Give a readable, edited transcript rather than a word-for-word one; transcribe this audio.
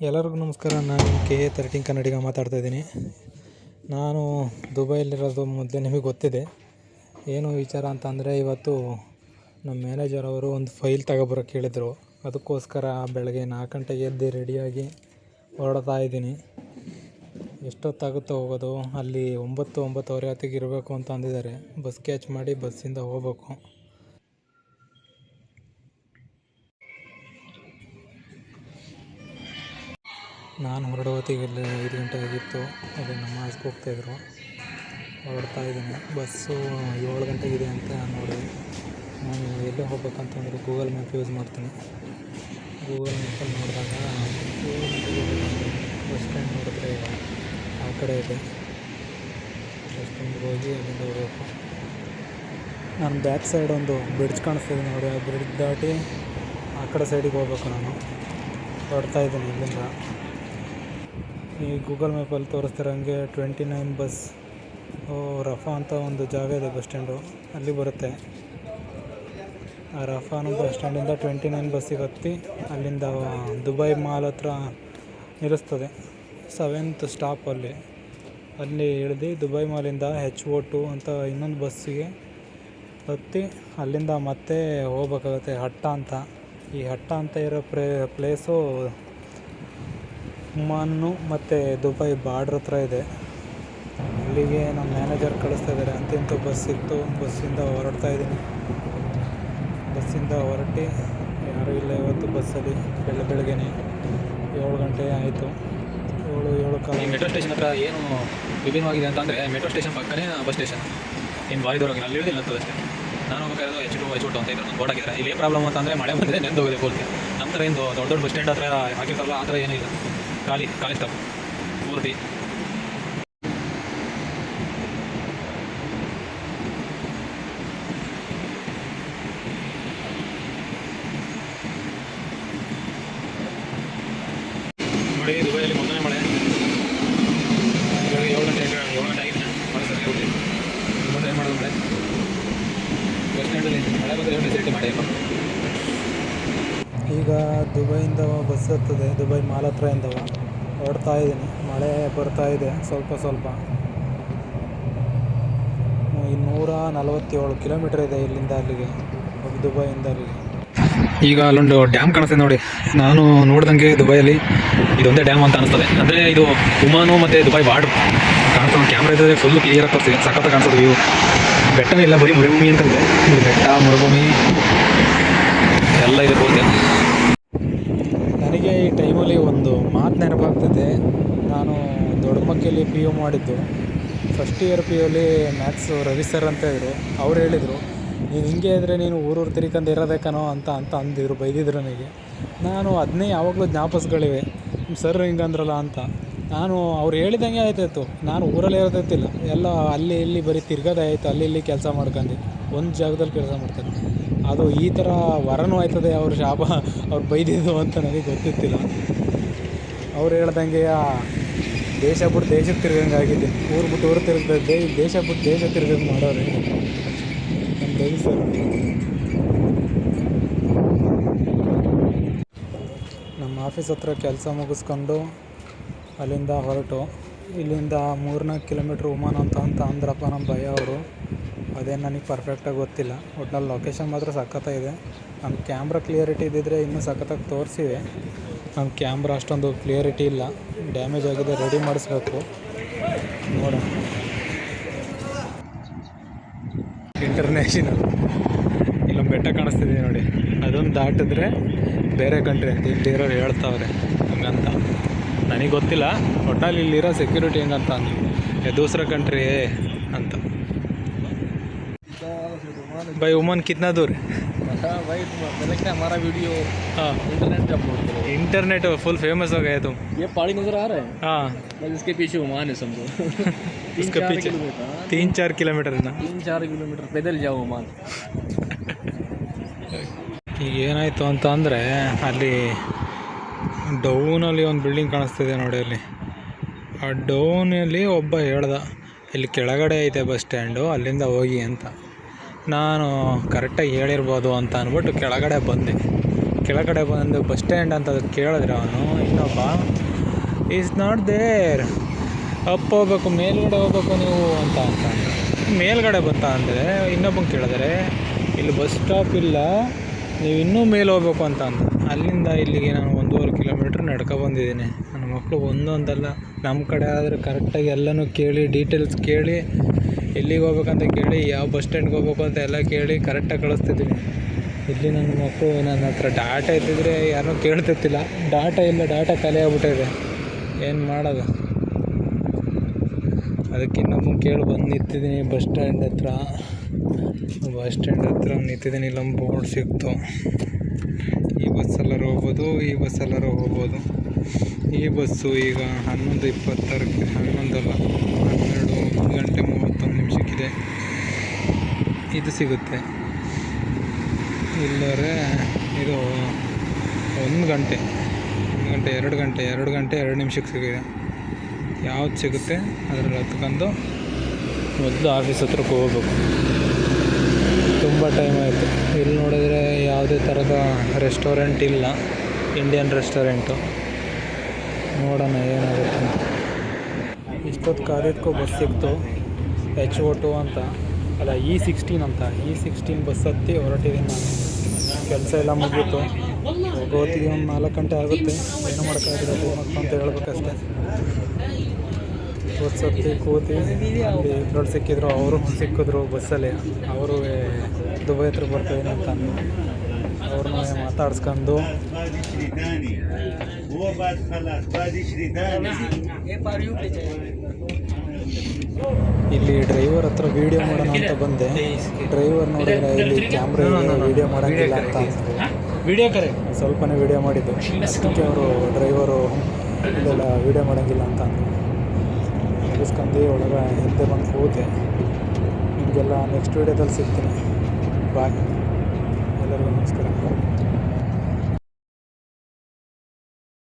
ಎಲ್ಲರಿಗೂ ನಮಸ್ಕಾರ. ನಾನು KA13 ಕನ್ನಡಿಗ ಮಾತಾಡ್ತಾ ಇದ್ದೀನಿ. ನಾನು ದುಬೈಯಲ್ಲಿರೋದು ಮೊದಲೇ ನಿಮಗೆ ಗೊತ್ತಿದೆ. ಏನು ವಿಚಾರ ಅಂತಂದರೆ, ಇವತ್ತು ನಮ್ಮ ಮ್ಯಾನೇಜರ್ ಅವರು ಒಂದು ಫೈಲ್ ತಗೊಬರೋಕ್ಕೆ ಹೇಳಿದರು. ಅದಕ್ಕೋಸ್ಕರ ಬೆಳಗ್ಗೆ 4 ಗಂಟೆಗೆ ಎದ್ದು ರೆಡಿಯಾಗಿ ಹೊರಡ್ತಾ ಇದ್ದೀನಿ. ಎಷ್ಟೊತ್ತಾಗುತ್ತೋ ಹೋಗೋದು, ಅಲ್ಲಿ 9-9:30 ಹೊತ್ತಿಗೆ ಇರಬೇಕು ಅಂತ ಅಂದಿದ್ದಾರೆ. ಬಸ್ ಕ್ಯಾಚ್ ಮಾಡಿ ಬಸ್ಸಿಂದ ಹೋಗ್ಬೇಕು. ನಾನು ಹೊರಡೋ ಹೊತ್ತಿಗೆ 5 ಗಂಟೆ ಆಗಿತ್ತು. ಅದೇ ನಮಾಜ್ಗೆ ಹೋಗ್ತಾಯಿದ್ರು. ಹೊರಡ್ತಾ ಇದ್ದೀನಿ. ಬಸ್ಸು 7 ಗಂಟೆಗಿದೆ ಅಂತ ನೋಡಿದೆ. ನಾನು ಎಲ್ಲೇ ಹೋಗ್ಬೇಕಂತಂದ್ರೆ ಗೂಗಲ್ ಮ್ಯಾಪ್ ಯೂಸ್ ಮಾಡ್ತೀನಿ. ಗೂಗಲ್ ಮ್ಯಾಪಲ್ಲಿ ನೋಡಿದಾಗ 7 ಗಂಟೆಗೆ ಬಸ್ ಸ್ಟ್ಯಾಂಡ್ ನೋಡಿದ್ರೆ ಆ ಕಡೆ ಇದೆ. ಬಸ್ ಸ್ಟ್ಯಾಂಡ್ಗೆ ಹೋಗಿ ಅಲ್ಲಿಂದ ಹೋಗಬೇಕು. ನಾನು ಬ್ಯಾಕ್ ಸೈಡ್ ಒಂದು ಬ್ರಿಡ್ಜ್ ಕಾಣಿಸ್ತಿದೆ ನೋಡಿ, ಆ ಬ್ರಿಡ್ಜ್ ದಾಟಿ ಆ ಕಡೆ ಸೈಡಿಗೆ ಹೋಗ್ಬೇಕು. ನಾನು ಹೊರಡ್ತಾ ಇದ್ದೀನಿ ಇಲ್ಲಿಂದ. ಈ ಗೂಗಲ್ ಮ್ಯಾಪಲ್ಲಿ ತೋರಿಸ್ತಿರೋಂಗೆ 29 ಬಸ್ ರಫಾ ಅಂತ ಒಂದು ಜಾಗ ಇದೆ, ಬಸ್ ಸ್ಟ್ಯಾಂಡು ಅಲ್ಲಿ ಬರುತ್ತೆ. ಆ ರಫಾ ಅನ್ನೋ ಬಸ್ ಸ್ಟ್ಯಾಂಡಿಂದ 29 ಬಸ್ಸಿಗೆ ಹತ್ತಿ ಅಲ್ಲಿಂದ ದುಬೈ ಮಾಲ್ ಹತ್ರ ನಿಲ್ಲಿಸ್ತದೆ. 7th ಸ್ಟಾಪ್ ಅಲ್ಲಿ ಇಳಿದು ದುಬೈ ಮಾಲಿಂದ HO2 ಅಂತ ಇನ್ನೊಂದು ಬಸ್ಸಿಗೆ ಹತ್ತಿ ಅಲ್ಲಿಂದ ಮತ್ತೆ ಹೋಗ್ಬೇಕಾಗತ್ತೆ ಹಟ್ಟ ಅಂತ. ಈ ಹಟ್ಟ ಅಂತ ಇರೋ ಪ್ಲೇಸು ಒಮಾನ್ನು ಮತ್ತು ದುಬೈ ಬಾರ್ಡ್ರ್ ಹತ್ರ ಇದೆ. ಅಲ್ಲಿಗೆ ನಮ್ಮ ಮ್ಯಾನೇಜರ್ ಕಳಿಸ್ತಾ ಇದ್ದಾರೆ. ಅಂತಿಂತ ಬಸ್ ಸಿಕ್ತು. ಬಸ್ಸಿಂದ ಹೊರಡ್ತಾ ಇದ್ದೀನಿ. ಬಸ್ಸಿಂದ ಹೊರಟಿ ಯಾರೂ ಇಲ್ಲ ಇವತ್ತು ಬಸ್ಸಲ್ಲಿ. ಬೆಳಗ್ಗೆನೇ 7 ಗಂಟೆ ಆಯಿತು. 7:15. ಮೆಟ್ರೋ ಸ್ಟೇಷನ್ ಹತ್ರ ಏನು ವಿಭಿನ್ನವಾಗಿದೆ ಅಂತಂದರೆ, ಮೆಟ್ರೋ ಸ್ಟೇಷನ್ ಪಕ್ಕನೇ ಬಸ್ ಸ್ಟೇಷನ್. ಇನ್ನು ಬಾರಿದವ್ರಿಗೆ ಅಲ್ಲಿ ಇಳಿದಿಲ್ಲ ಅಂತದಷ್ಟೇ. ನಾನು ಹೋಗ್ಬೇಕಾದ್ರೆ H2 ಅಂತ ಇದ್ದಾರೆ, ಬೋರ್ಡ್ ಹಾಕಿದ್ದಾರೆ. ಇಲ್ಲಿ ಏನು ಪ್ರಾಬ್ಲಮ್ ಅಂತಂದರೆ, ಮಳೆ ಬಂದಿದೆ ನೆಂದೋಗಿದೆ ಪೂರ್ತಿ. ನಮ್ಮ ಥರ ಏನು ದೊಡ್ಡ ಬಸ್ ಸ್ಟ್ಯಾಂಡ್ ಹತ್ರ ಹಾಕಿರ್ತಾರಲ್ಲ ಆ ಥರ ಏನೂ ಇಲ್ಲ. ಖಾಲಿ ಸ್ಟಾಪ್ ಪೂರ್ತಿ. ನೋಡಿ, ದುಬೈಯಲ್ಲಿ ಮೊದಲನೇ ಮಳೆ. ಇವಾಗ 7 ಗಂಟೆ ಆಗಿದೆ. ಮಳೆ ಸರಿ ಹೋಗಿ ಮುಂದೆ ಏನು ಮಾಡೋದು? ಮಳೆ ಬಸ್ ಸ್ಟ್ಯಾಂಡಲ್ಲಿ ಮಳೆ ಬಂದರೆ ಏನು ಫೆಸಿಲಿಟಿ ಮಾಡಿ. ಈಗ ದುಬೈಯಿಂದ ಬಸ್ ಹತ್ತದೆ. ದುಬೈ ಮಾಲ್ ಹತ್ರದಿಂದ ಹೊರಡ್ತಾ ಇದ್ದೀನಿ. ಮಳೆ ಬರ್ತಾ ಇದೆ ಸ್ವಲ್ಪ. 247 ಕಿಲೋಮೀಟರ್ ಇದೆ ಇಲ್ಲಿಂದ ಅಲ್ಲಿಗೆ, ದುಬೈಯಿಂದ ಅಲ್ಲಿಗೆ. ಈಗ ಅಲ್ಲೊಂದು ಡ್ಯಾಮ್ ಕಾಣಿಸ್ತದೆ ನೋಡಿ. ನಾನು ನೋಡ್ದಂಗೆ ದುಬೈಯಲ್ಲಿ ಇದೊಂದೇ ಡ್ಯಾಮ್ ಅಂತ ಅನಿಸ್ತದೆ. ಅಂದರೆ ಇದು ಒಮಾನು ಮತ್ತು ದುಬೈ ಬಾರ್ಡ್ರ್ ಕಾಣಿಸ್ತದೆ. ಕ್ಯಾಮ್ರಾ ಇದ್ದರೆ ಫುಲ್ ಕ್ಲಿಯರ್ ಆಗಿ ತೋರಿಸಿ ಸಖತ್ತಾಗಿ ಕಾಣಿಸ್ತದೆ. ವ್ಯೂ ಬೆಟ್ಟನೇ ಇಲ್ಲ, ಬರೀ ಮರುಭೂಮಿ ಅಂತ ಇದೆ. ಬೆಟ್ಟ, ಮರುಭೂಮಿ ಎಲ್ಲ ಇದೆ ಪೂರ್ತಿ. ನನಗೆ ಈ ಟೈಮಲ್ಲಿ ಒಂದು ಮಾತು ನೆನಪಾಗ್ತದೆ. ನಾನು ದೊಡ್ಡಮಕ್ಕಲ್ಲಿ PU ಮಾಡಿದ್ದು. ಫಸ್ಟ್ ಇಯರ್ PUಲಿ ಮ್ಯಾಥ್ಸ್ ರವಿ ಸರ್ ಅಂತ ಇದ್ದರು. ಅವ್ರು ಹೇಳಿದರು, ನೀನು ಹಿಂಗೆ ಇದ್ದರೆ ನೀನು ಊರೂರು ತಿರ್ಕೊಂಡು ಇರೋದೇ ಕಣೋ ಅಂತ ಅಂದಿದ್ರು, ಬೈದಿದ್ರು ನನಗೆ. ನಾನು ಅದನ್ನೇ ಯಾವಾಗಲೂ ಜ್ಞಾಪಿಸ್ಗಳಿವೆ, ಸರ್ ಹಿಂಗಂದ್ರಲ್ಲ ಅಂತ. ನಾನು ಅವ್ರು ಹೇಳಿದಂಗೆ ಆಯ್ತಾಯಿತು. ನಾನು ಊರಲ್ಲಿ ಇರೋದೈತಿಲ್ಲ, ಎಲ್ಲ ಅಲ್ಲಿ ಇಲ್ಲಿ ಬರೀ ತಿರ್ಗೋದೇ ಆಯಿತು. ಅಲ್ಲಿ ಇಲ್ಲಿ ಕೆಲಸ ಮಾಡ್ಕೊಂಡು ಒಂದು ಜಾಗದಲ್ಲಿ ಕೆಲಸ ಮಾಡ್ತಾರೆ. ಅದು ಈ ಥರ ವರನೂ ಆಯ್ತದೆ, ಅವ್ರ ಶಾಪ ಅವ್ರು ಬೈದಿದ್ದು ಅಂತ ನನಗೆ ಗೊತ್ತಿತ್ತಿಲ್ಲ. ಅವ್ರು ಹೇಳ್ದಂಗೆ ದೇಶ ಬಿಟ್ಟು ದೇಶಕ್ಕೆ ತಿರ್ಗಂಗೆ ಆಗಿದೆ. ಊರು ಬಿಟ್ಟು ಊರು ತಿರುಗ್ತದೆ, ದೇಶ ಬಿಟ್ಟು ದೇಶ ತಿರ್ಗಂಗೆ ಮಾಡೋರು ನಮ್ಮ ಬೈ ಸರ್. ನಮ್ಮ ಆಫೀಸ್ ಹತ್ರ ಕೆಲಸ ಮುಗಿಸ್ಕೊಂಡು ಅಲ್ಲಿಂದ ಹೊರಟು ಇಲ್ಲಿಂದ 3-4 ಕಿಲೋಮೀಟ್ರ್ ಒಮಾನ್ ಅಂತ ಅಂದ್ರಪ್ಪ ನಮ್ಮ ಭಯ ಅವರು. ಅದೇನು ನನಗೆ ಪರ್ಫೆಕ್ಟಾಗಿ ಗೊತ್ತಿಲ್ಲ. ಒಟ್ನಲ್ಲಿ ಲೊಕೇಶನ್ ಮಾತ್ರ ಸಖತ್ತಾಗಿದೆ. ನಮ್ಮ ಕ್ಯಾಮ್ರಾ ಕ್ಲಿಯರಿಟಿ ಇದ್ದಿದ್ದರೆ ಇನ್ನೂ ಸಖತ್ತಾಗಿ ತೋರಿಸಿವೆ. ನಮ್ಮ ಕ್ಯಾಮ್ರಾ ಅಷ್ಟೊಂದು ಕ್ಲಿಯರಿಟಿ ಇಲ್ಲ, ಡ್ಯಾಮೇಜ್ ಆಗಿದೆ, ರೆಡಿ ಮಾಡಿಸ್ಬೇಕು. ನೋಡೋಣ. ಇಂಟರ್ನ್ಯಾಷನಲ್ ಇಲ್ಲೊಂದು ಬೆಟ್ಟ ಕಾಣಿಸ್ತಿದೆ ನೋಡಿ, ಅದೊಂದು ದಾಟಿದ್ರೆ ಬೇರೆ ಕಂಟ್ರಿ ಅಂತ ಇಲ್ಲಿರೋರು ಹೇಳ್ತಾವ್ರೆ. ಹಂಗಂತ ನನಗೆ ಗೊತ್ತಿಲ್ಲ. ಒಟ್ನಲ್ಲಿ ಇಲ್ಲಿರೋ ಸೆಕ್ಯೂರಿಟಿ ಹೆಂಗಂತ ಅಂದ್ವಿ, ದೂಸರ ಕಂಟ್ರಿ ಅಂತ. भाई ओमान कितना दूर है? भाई पहले हमारा वीडियो इंटरनेट पे अपलोड करो। इंटरनेट फुल फेमस हो गए तुम। ये पहाड़ी नजर आ रहा है? हाँ, बस इसके पीछे ओमान है समझो। उसके पीछे 3-4 किलोमीटर ना, 3-4 किलोमीटर पैदल जाओ ओमान। ಈಗ ಏನಾಯಿತು ಅಂತ ಅಂದರೆ, ಅಲ್ಲಿ ಡೌನಲ್ಲಿ ಒಂದು ಬಿಲ್ಡಿಂಗ್ ಕಾಣಿಸ್ತಿದೆ ನೋಡಿ. ಅಲ್ಲಿ ಆ ಡೌನಲ್ಲಿ ಒಬ್ಬ ಹೇಳ್ದ, ಇಲ್ಲಿ ಕೆಳಗಡೆ ಐತೆ ಬಸ್ ಸ್ಟ್ಯಾಂಡು, ಅಲ್ಲಿಂದ ಹೋಗಿ ಅಂತ. ನಾನು ಕರೆಕ್ಟಾಗಿ ಹೇಳಿರ್ಬೋದು ಅಂತ ಅಂದ್ಬಿಟ್ಟು ಕೆಳಗಡೆ ಬಂದು ಬಸ್ ಸ್ಟ್ಯಾಂಡ್ ಅಂತ ಕೇಳಿದ್ರೆ ಅವನು, ಏನಪ್ಪ, ಈಸ್ ನಾಟ್ ದೇರ್. ಅಪ್ ಹೋಗ್ಬೇಕು, ಮೇಲ್ಗಡೆ ಹೋಗ್ಬೇಕು ನೀವು ಅಂತ ಮೇಲ್ಗಡೆ ಬರ್ತಾ ಅಂದರೆ ಇನ್ನೊಬ್ಬಂಗೆ ಕೇಳಿದರೆ ಇಲ್ಲಿ ಬಸ್ ಸ್ಟಾಪ್ ಇಲ್ಲ, ನೀವು ಇನ್ನೂ ಮೇಲೆ ಹೋಗ್ಬೇಕು ಅಂತ ಅಂದ. ಅಲ್ಲಿಂದ ಇಲ್ಲಿಗೆ ನಾನು 1.5 ಕಿಲೋಮೀಟ್ರ್ ನಡ್ಕೊ ಬಂದಿದ್ದೀನಿ. ನನ್ನ ಮಕ್ಕಳು ಒಂದೊಂದಲ್ಲ, ನಮ್ಮ ಕಡೆ ಆದರೆ ಕರೆಕ್ಟಾಗಿ ಎಲ್ಲನೂ ಕೇಳಿ, ಡೀಟೇಲ್ಸ್ ಕೇಳಿ, ಎಲ್ಲಿಗೆ ಹೋಗ್ಬೇಕಂತ ಕೇಳಿ, ಯಾವ ಬಸ್ ಸ್ಟ್ಯಾಂಡ್ಗೆ ಹೋಗ್ಬೇಕು ಅಂತ ಎಲ್ಲ ಕೇಳಿ ಕರೆಕ್ಟಾಗಿ ಕಳಿಸ್ತಿದ್ದೀನಿ. ಇಲ್ಲಿ ನನ್ನ ಮಕ್ಕಳು ನನ್ನ ಹತ್ರ ಡಾಟಾ ಇದ್ದಿದ್ರೆ ಯಾರನ್ನೂ ಕೇಳ್ತಿರ್ತಿಲ್ಲ. ಡಾಟಾ ಇಲ್ಲ, ಡಾಟಾ ಖಾಲಿ ಆಗ್ಬಿಟ್ಟಿದೆ, ಏನು ಮಾಡೋದು? ಅದಕ್ಕೆ ಇನ್ನೊಬ್ಬ ಕೇಳಿ ಬಂದು ನಿಂತಿದ್ದೀನಿ ಬಸ್ ಸ್ಟ್ಯಾಂಡ್ ಹತ್ರ ನಿಂತಿದ್ದೀನಿ. ಇಲ್ಲೊಂದು ಬೋರ್ಡ್ ಸಿಕ್ತು, ಈ ಬಸ್ಸೆಲ್ಲರೂ ಹೋಗ್ಬೋದು, ಈ ಬಸ್ಸೆಲ್ಲರೂ ಹೋಗ್ಬೋದು. ಈ ಬಸ್ಸು ಈಗ 11:26, 1 ಗಂಟೆ 31 ನಿಮಿಷಕ್ಕಿದೆ. ಇದು ಸಿಗುತ್ತೆ. ಇಲ್ಲರೆ ಇದು 1 ಗಂಟೆ 2 ನಿಮಿಷಕ್ಕೆ ಸಿಗಿದೆ. ಯಾವ್ದು ಸಿಗುತ್ತೆ ಅದರಲ್ಲಿ ಹತ್ಕೊಂಡು ಮೊದಲು ಆಫೀಸ್ ಹತ್ರಕ್ಕೆ ಹೋಗ್ಬೇಕು. ತುಂಬ ಟೈಮ್ ಆಯಿತು. ಇಲ್ಲಿ ನೋಡಿದರೆ ಯಾವುದೇ ಥರದ ರೆಸ್ಟೋರೆಂಟ್ ಇಲ್ಲ, ಇಂಡಿಯನ್ ರೆಸ್ಟೋರೆಂಟು. ನೋಡೋಣ ಏನಾಗುತ್ತೆ ಅಂತ. ಇಷ್ಟೊತ್ತು ಕಾದಿದ್ದಕ್ಕೂ ಬಸ್ ಸಿಕ್ತು, HO2 ಅಂತ, ಅಲ್ಲ E16 ಅಂತ. E16 ಬಸ್ ಹತ್ತಿ ಹೊರಟಿದ್ದೀನಿ ನಾನು. ಕೆಲಸ ಎಲ್ಲ ಮುಗೀತು, ಹೋಗೋತ್ತಿಗೆ ಒಂದು 4 ಗಂಟೆ ಆಗುತ್ತೆ. ಏನು ಮಾಡೋಕ್ಕಾಗಿಲ್ಲ, ಅಂತ ಹೇಳ್ಬೇಕಷ್ಟೆ. ಬಸ್ ಹತ್ತಿ ಕೂತಿ ಅಲ್ಲಿ ಇಬ್ಬರು ಸಿಕ್ಕಿದ್ರು, ಅವರು ಸಿಕ್ಕಿದ್ರು ಬಸ್ಸಲ್ಲಿ. ಅವರು ದುಬೈ ಹತ್ರ ಬರ್ತಾಯಿದ್ದೀನಿ ಅಂತ ಅಂದರು. ಅವ್ರನ್ನ ಮಾತಾಡ್ಸ್ಕೊಂಡು ಇಲ್ಲಿ ಡ್ರೈವರ್ ಹತ್ರ ವೀಡಿಯೋ ಮಾಡೋಣ ಅಂತ ಬಂದೆ. ಡ್ರೈವರ್ ನೋಡಿದ್ರೆ ಇಲ್ಲಿ ಕ್ಯಾಮ್ರಾ ವೀಡಿಯೋ ಮಾಡೋಂಗಿಲ್ಲ ಅಂತ ಅಂದರು. ಸ್ವಲ್ಪನೇ ವೀಡಿಯೋ ಮಾಡಿದ್ದು, ಅದಕ್ಕೆ ಅವರು ಡ್ರೈವರು ಇಲ್ಲೆಲ್ಲ ವೀಡಿಯೋ ಮಾಡೋಂಗಿಲ್ಲ ಅಂತ ಅಂದರು. ಮುಗಿಸ್ಕೊಂಡು ಒಳಗೆ ಹಿಂದೆ ಬಂದು ಕೂತೆ. ನಿಮಗೆಲ್ಲ ನೆಕ್ಸ್ಟ್ ವೀಡಿಯೋದಲ್ಲಿ ಸಿಗ್ತೀನಿ. ಬಾಯ್, ಎಲ್ಲರಿಗೂ ನಮಸ್ಕಾರ.